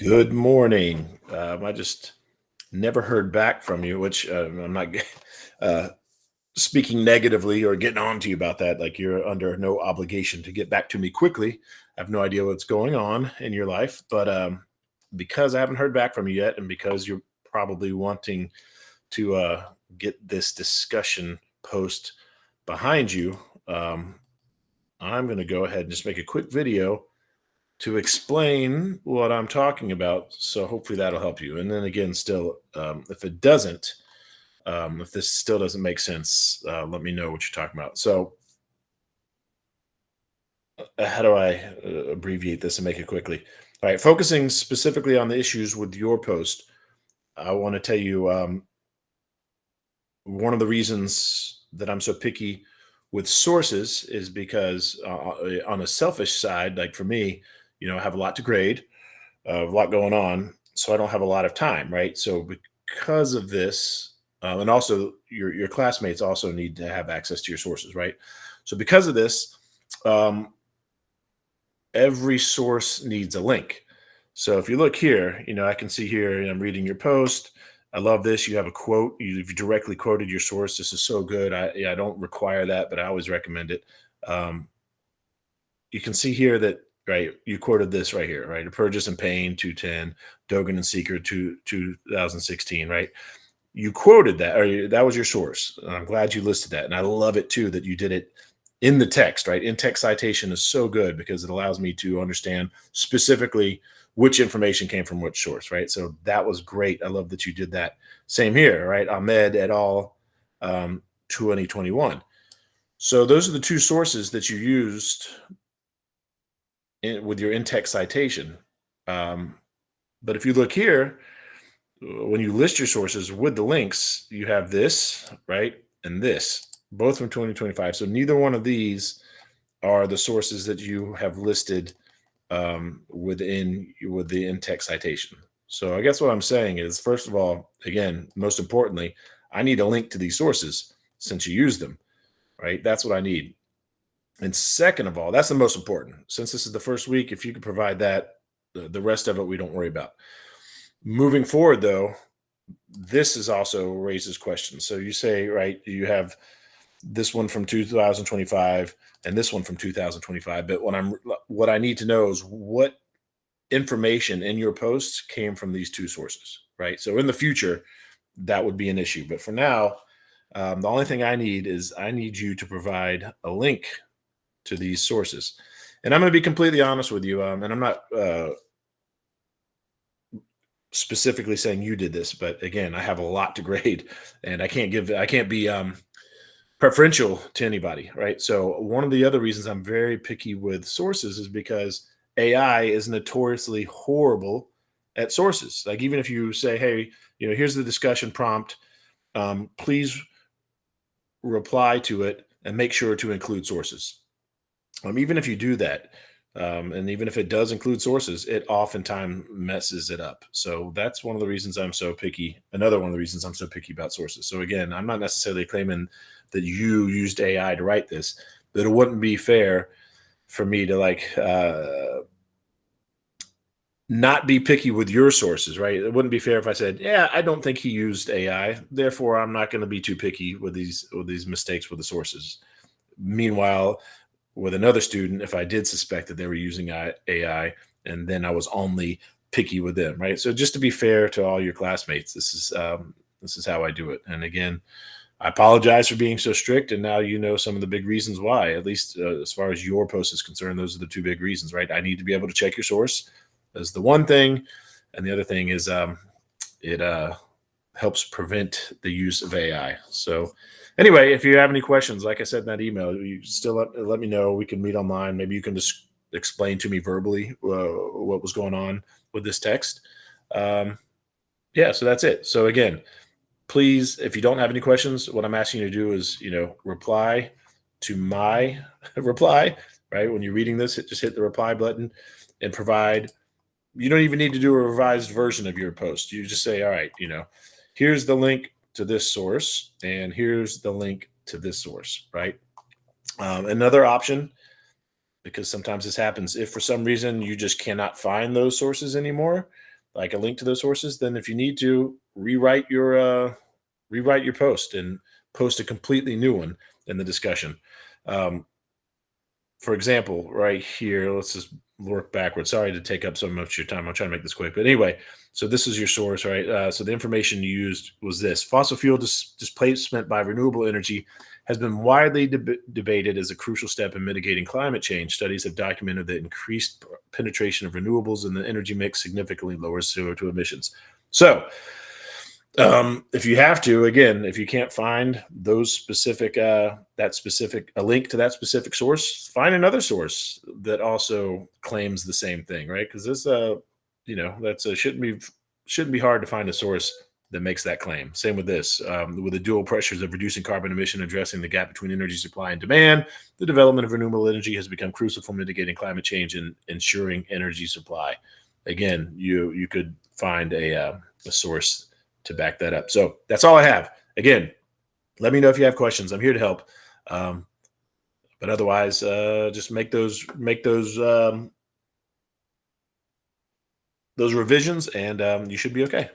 Good morning. I just never heard back from you, which I'm not uh, speaking negatively or getting on to you about that. Like you're under no obligation to get back to me quickly. I have no idea what's going on in your life, but because I haven't heard back from you yet, and because you're probably wanting to get this discussion post behind you, um, I'm going to go ahead and just make a quick video to explain what I'm talking about. So hopefully that'll help you. And then again, still, if it doesn't, if this still doesn't make sense, let me know what you're talking about. So how do I abbreviate this and make it quickly? All right, focusing specifically on the issues with your post, I want to tell you one of the reasons that I'm so picky with sources is because on a selfish side, like for me, I have a lot to grade, a lot going on, so I don't have a lot of time, right? So because of this, and also your classmates also need to have access to your sources, right? So because of this, um, every source needs a link. So if you look here, I can see here, I'm reading your post. I love this. You have a quote. You've directly quoted your source. This is so good. I don't require that, but I always recommend it. Um, you can see here that right you quoted this right here, right? Purchase and Payne 210, Dogan and Seeker 2016, right? You quoted that, or that was your source. I'm glad you listed that, and I love it too that you did it in the text, right? In text citation is so good because it allows me to understand specifically which information came from which source, right? So that was great. I love that you did that. Same here, right? Ahmed et al. 2021. So those are the two sources that you used with your in-text citation. Um, but if you look here, when you list your sources with the links, you have this, right? And this, both from 2025. So neither one of these are the sources that you have listed with the in-text citation. So I guess what I'm saying is, first of all, again, most importantly, I need a link to these sources since you use them, right? That's what I need. And second of all, that's the most important. Since this is the first week, if you could provide that, the rest of it we don't worry about. Moving forward, though, this is also raises questions. So you say, right, you have this one from 2025 and this one from 2025. But what I need to know is what information in your posts came from these two sources, right? So in the future, that would be an issue. But for now, the only thing I need is I need you to provide a link to these sources. And I'm going to be completely honest with you. And I'm not specifically saying you did this, but again, I have a lot to grade, and I can't be preferential to anybody, right? So one of the other reasons I'm very picky with sources is because AI is notoriously horrible at sources. Like even if you say, hey, here's the discussion prompt, please reply to it and make sure to include sources. Even if you do that, and even if it does include sources, it oftentimes messes it up. So that's one of the reasons I'm so picky. Another one of the reasons I'm so picky about sources. So again, I'm not necessarily claiming that you used AI to write this, but it wouldn't be fair for me to not be picky with your sources, right? It wouldn't be fair if I said, "Yeah, I don't think he used AI, therefore I'm not going to be too picky with these mistakes with the sources." Meanwhile, with another student, if I did suspect that they were using AI, and then I was only picky with them, right? So just to be fair to all your classmates, this is how I do it. And again, I apologize for being so strict, and now you know some of the big reasons why. At least as far as your post is concerned, those are the two big reasons, right? I need to be able to check your source. That's the one thing, and the other thing is it helps prevent the use of AI. So, anyway, if you have any questions, like I said in that email, you still let me know. We can meet online. Maybe you can just explain to me verbally what was going on with this text. Um, yeah, so that's it. So again, please, if you don't have any questions, what I'm asking you to do is, reply to my reply. Right when you're reading this, just hit the reply button and provide. You don't even need to do a revised version of your post. You just say, all right, here's the link to this source, and here's the link to this source, right? Another option, because sometimes this happens, if for some reason you just cannot find those sources anymore, like a link to those sources, then if you need to rewrite your post and post a completely new one in the discussion. Um, for example, right here, let's just work backwards. Sorry to take up so much of your time. I'm trying to make this quick. But anyway, so this is your source, right? So the information you used was this: fossil fuel displacement by renewable energy has been widely debated as a crucial step in mitigating climate change. Studies have documented that increased penetration of renewables in the energy mix significantly lowers CO2 emissions. So, if you have to, again, if you can't find those specific, a link to that specific source, find another source that also claims the same thing, right? Because this, that's shouldn't be hard to find a source that makes that claim. Same with this, with the dual pressures of reducing carbon emission, addressing the gap between energy supply and demand. The development of renewable energy has become crucial for mitigating climate change and ensuring energy supply. Again, you could find a source to back that up. So that's all I have. Again, let me know if you have questions. I'm here to help. Um, but otherwise, just make those revisions, and you should be okay.